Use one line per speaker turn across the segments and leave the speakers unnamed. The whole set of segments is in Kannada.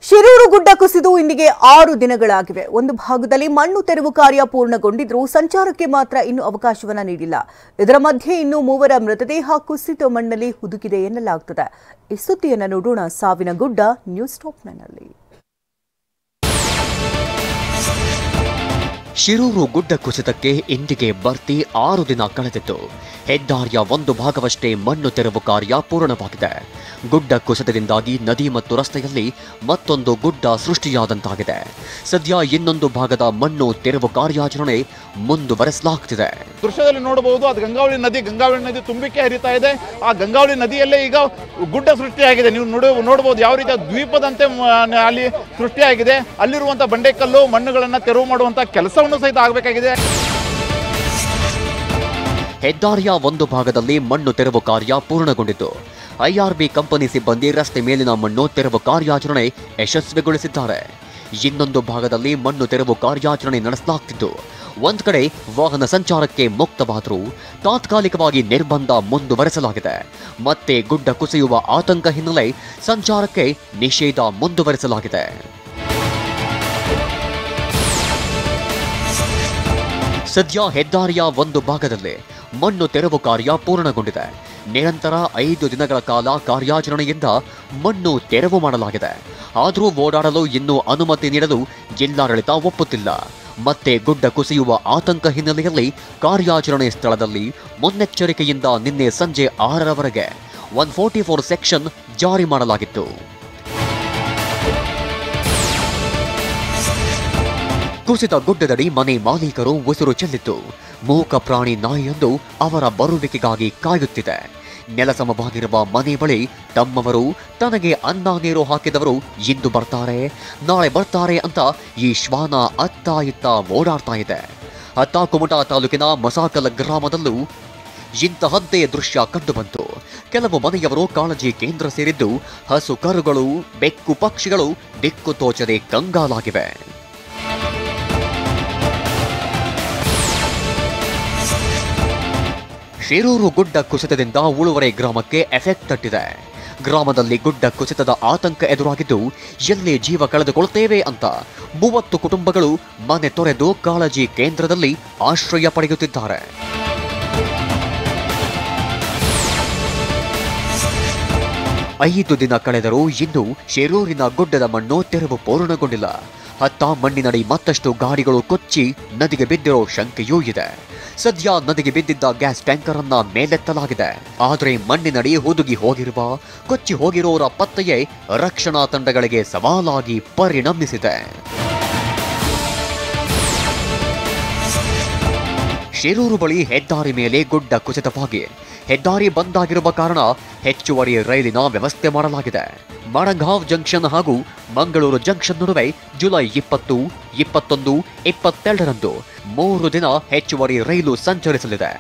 ಶಿರೂರು ಗುಡ್ಡ ಕುಸಿದು ಇಂದಿಗೆ 6 ದಿನಗಳಾಗಿವೆ. ಒಂದು ಭಾಗದಲ್ಲಿ ಮಣ್ಣು ತೆರವು ಕಾರ್ಯ ಪೂರ್ಣಗೊಂಡಿದ್ರೂ ಸಂಚಾರಕ್ಕೆ ಮಾತ್ರ ಇನ್ನೂ ಅವಕಾಶವನ್ನ ನೀಡಿಲ್ಲ. ಇದರ ಮಧ್ಯೆ ಇನ್ನೂ 3 ಮೃತದೇಹ ಕುಸಿತ ಮಣ್ಣಲ್ಲಿ ಹುದುಗಿದೆ ಎನ್ನಲಾಗುತ್ತದೆ. ಈ ಸುದ್ದಿಯನ್ನು ನೋಡೋಣ ಸಾವಿನ ಗುಡ್ಡ ನ್ಯೂಸ್ ಟಾಪ್ನಲ್ಲಿ.
ಶಿರೂರು ಗುಡ್ಡ ಕುಸಿತಕ್ಕೆ ಇಂದಿಗೆ ಬರ್ತಿ 6 ದಿನ ಕಳೆದಿತ್ತು. ಹೆದ್ದಾರಿಯ ಒಂದು ಭಾಗವಷ್ಟೇ ಮಣ್ಣು ತೆರವು ಕಾರ್ಯ ಪೂರ್ಣವಾಗಿದೆ. ಗುಡ್ಡ ಕುಸಿತದಿಂದಾಗಿ ನದಿ ಮತ್ತು ರಸ್ತೆಯಲ್ಲಿ ಮತ್ತೊಂದು ಗುಡ್ಡ ಸೃಷ್ಟಿಯಾದಂತಾಗಿದೆ. ಸದ್ಯ ಇನ್ನೊಂದು ಭಾಗದ ಮಣ್ಣು ತೆರವು ಕಾರ್ಯಾಚರಣೆ ಮುಂದುವರೆಸಲಾಗುತ್ತಿದೆ.
ದೃಶ್ಯದಲ್ಲಿ ನೋಡಬಹುದು, ಅದು ಗಂಗಾವಳಿ ನದಿ ತುಂಬಿಕೆ ಹರಿತಾ ಇದೆ. ಆ ಗಂಗಾವಳಿ ನದಿಯಲ್ಲೇ ಈಗ ಗುಡ್ಡ ಸೃಷ್ಟಿಯಾಗಿದೆ. ನೀವು ನೋಡಬಹುದು ಯಾವ ರೀತಿಯ ದ್ವೀಪದಂತೆ ಅಲ್ಲಿ ಸೃಷ್ಟಿಯಾಗಿದೆ. ಅಲ್ಲಿರುವಂತಹ ಬಂಡೆಕಲ್ಲು ಮಣ್ಣುಗಳನ್ನು ತೆರವು ಮಾಡುವಂತಹ ಕೆಲಸವನ್ನು ಸಹಿತ ಆಗಬೇಕಾಗಿದೆ.
ಹೆದ್ದಾರಿಯ ಒಂದು ಭಾಗದಲ್ಲಿ ಮಣ್ಣು ತೆರವು ಕಾರ್ಯ ಪೂರ್ಣಗೊಂಡಿದ್ದು ಐಆರ್ಬಿ ಕಂಪನಿ ಸಿಬ್ಬಂದಿ ರಸ್ತೆ ಮೇಲಿನ ಮಣ್ಣು ತೆರವು ಕಾರ್ಯಾಚರಣೆ ಯಶಸ್ವಿಗೊಳಿಸಿದ್ದಾರೆ. ಇನ್ನೊಂದು ಭಾಗದಲ್ಲಿ ಮಣ್ಣು ತೆರವು ಕಾರ್ಯಾಚರಣೆ ನಡೆಸಲಾಗುತ್ತಿದ್ದು ಒಂದ್ ಕಡೆ ವಾಹನ ಸಂಚಾರಕ್ಕೆ ಮುಕ್ತವಾದರೂ ತಾತ್ಕಾಲಿಕವಾಗಿ ನಿರ್ಬಂಧ ಮುಂದುವರೆಸಲಾಗಿದೆ. ಮತ್ತೆ ಗುಡ್ಡ ಕುಸಿಯುವ ಆತಂಕ ಹಿನ್ನೆಲೆ ಸಂಚಾರಕ್ಕೆ ನಿಷೇಧ ಮುಂದುವರೆಸಲಾಗಿದೆ. ಸದ್ಯ ಹೆದ್ದಾರಿಯ ಒಂದು ಭಾಗದಲ್ಲಿ ಮಣ್ಣು ತೆರವು ಕಾರ್ಯ ಪೂರ್ಣಗೊಂಡಿದೆ. ನಿರಂತರ 5 ದಿನಗಳ ಕಾಲ ಕಾರ್ಯಾಚರಣೆಯಿಂದ ಮಣ್ಣು ತೆರವು ಮಾಡಲಾಗಿದೆ. ಆದರೂ ಓಡಾಡಲು ಇನ್ನೂ ಅನುಮತಿ ನೀಡಲು ಜಿಲ್ಲಾಡಳಿತ ಒಪ್ಪುತ್ತಿಲ್ಲ. ಮತ್ತೆ ಗುಡ್ಡ ಕುಸಿಯುವ ಆತಂಕ ಹಿನ್ನೆಲೆಯಲ್ಲಿ ಕಾರ್ಯಾಚರಣೆ ಸ್ಥಳದಲ್ಲಿ ಮುನ್ನೆಚ್ಚರಿಕೆಯಿಂದ ನಿನ್ನೆ ಸಂಜೆ 6ರವರೆಗೆ 144 ಸೆಕ್ಷನ್ ಜಾರಿ ಮಾಡಲಾಗಿತ್ತು. ಕುಸಿತ ಗುಡ್ಡದಡಿ ಮನೆ ಮಾಲೀಕರು ಉಸಿರು ಚೆಲ್ಲಿದ್ದು ಮೂಕ ಪ್ರಾಣಿ ನಾಯಿಯೊಂದು ಅವರ ಬರುವಿಕೆಗಾಗಿ ಕಾಯುತ್ತಿದೆ. ನೆಲಸಮವಾಗಿರುವ ಮನೆ ಬಳಿ ತಮ್ಮವರು ತನಗೆ ಅನ್ನ ನೀರು ಹಾಕಿದವರು ಇಂದು ಬರ್ತಾರೆ ನಾಳೆ ಬರ್ತಾರೆ ಅಂತ ಈ ಶ್ವಾನ ಅತ್ತ ಇತ್ತ ಓಡಾಡ್ತಾ ಇದೆ. ಅತ್ತ ಕುಮಟಾ ತಾಲೂಕಿನ ಮಸಾಕಲ ಗ್ರಾಮದಲ್ಲೂ ಇಂತಹದ್ದೇ ದೃಶ್ಯ ಕಂಡುಬಂತು. ಕೆಲವು ಮನೆಯವರು ಕಾಳಜಿ ಕೇಂದ್ರ ಸೇರಿದ್ದು ಹಸು ಕರುಗಳು ಬೆಕ್ಕು ಪಕ್ಷಿಗಳು ದಿಕ್ಕು ತೋಚದೆ ಕಂಗಾಲಾಗಿವೆ. ಶಿರೂರು ಗುಡ್ಡ ಕುಸಿತದಿಂದ ಉಳುವರೆ ಗ್ರಾಮಕ್ಕೆ ಎಫೆಕ್ಟ್ ತಟ್ಟಿದೆ. ಗ್ರಾಮದಲ್ಲಿ ಗುಡ್ಡ ಕುಸಿತದ ಆತಂಕ ಎದುರಾಗಿದ್ದು ಎಲ್ಲಿ ಜೀವ ಕಳೆದುಕೊಳ್ಳುತ್ತೇವೆ ಅಂತ 30 ಕುಟುಂಬಗಳು ಮನೆ ತೊರೆದು ಕಾಳಜಿ ಕೇಂದ್ರದಲ್ಲಿ ಆಶ್ರಯ ಪಡೆಯುತ್ತಿದ್ದಾರೆ. ಐದು ದಿನ ಕಳೆದರೂ ಇನ್ನೂ ಶಿರೂರಿನ ಗುಡ್ಡದ ಮಣ್ಣು ತೆರವು ಪೂರ್ಣಗೊಂಡಿಲ್ಲ. ಅತ್ತ ಮಣ್ಣಿನಡಿ ಮತ್ತಷ್ಟು ಗಾಡಿಗಳು ಕೊಚ್ಚಿ ನದಿಗೆ ಬಿದ್ದಿರೋ ಶಂಕೆಯೂ ಇದೆ. ಸದ್ಯ ನದಿಗೆ ಬಿದ್ದಿದ್ದ ಗ್ಯಾಸ್ ಟ್ಯಾಂಕರ್ ಅನ್ನ ಮೇಲೆತ್ತಲಾಗಿದೆ. ಆದರೆ ಮಣ್ಣಿನಡಿ ಹುದುಗಿ ಹೋಗಿರುವ ಕೊಚ್ಚಿ ಹೋಗಿರೋರ ಪತ್ತೆಯೇ ರಕ್ಷಣಾ ತಂಡಗಳಿಗೆ ಸವಾಲಾಗಿ ಪರಿಣಮಿಸಿದೆ. ಶಿರೂರು ಬಳಿ ಹೆದ್ದಾರಿ ಮೇಲೆ ಗುಡ್ಡ ಕುಸಿತವಾಗಿ ಹೆದ್ದಾರಿ ಬಂದಾಗಿರುವ ಕಾರಣ ಹೆಚ್ಚುವರಿ ರೈಲಿನ ವ್ಯವಸ್ಥೆ ಮಾಡಲಾಗಿದೆ. ಮಡಂಗಾಂವ್ ಜಂಕ್ಷನ್ ಹಾಗೂ ಮಂಗಳೂರು ಜಂಕ್ಷನ್ ನಡುವೆ ಜುಲೈ 20, 21, 22ರಂದು 3 ದಿನ ಹೆಚ್ಚುವರಿ ರೈಲು ಸಂಚರಿಸಲಿದೆ.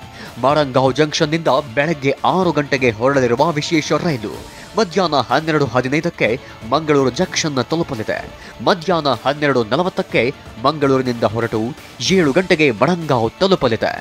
ಮಡಂಗಾಂವ್ ಜಂಕ್ಷನ್ನಿಂದ ಬೆಳಗ್ಗೆ 6 ಗಂಟೆಗೆ ಹೊರಡಲಿರುವ ವಿಶೇಷ ರೈಲು ಮಧ್ಯಾಹ್ನ 12:15ಕ್ಕೆ ಮಂಗಳೂರು ಜಂಕ್ಷನ್ ತಲುಪಲಿದೆ. ಮಧ್ಯಾಹ್ನ 12:40ಕ್ಕೆ ಮಂಗಳೂರಿನಿಂದ ಹೊರಟು 7 ಗಂಟೆಗೆ ಮಡಂಗಾಂವ್ ತಲುಪಲಿದೆ.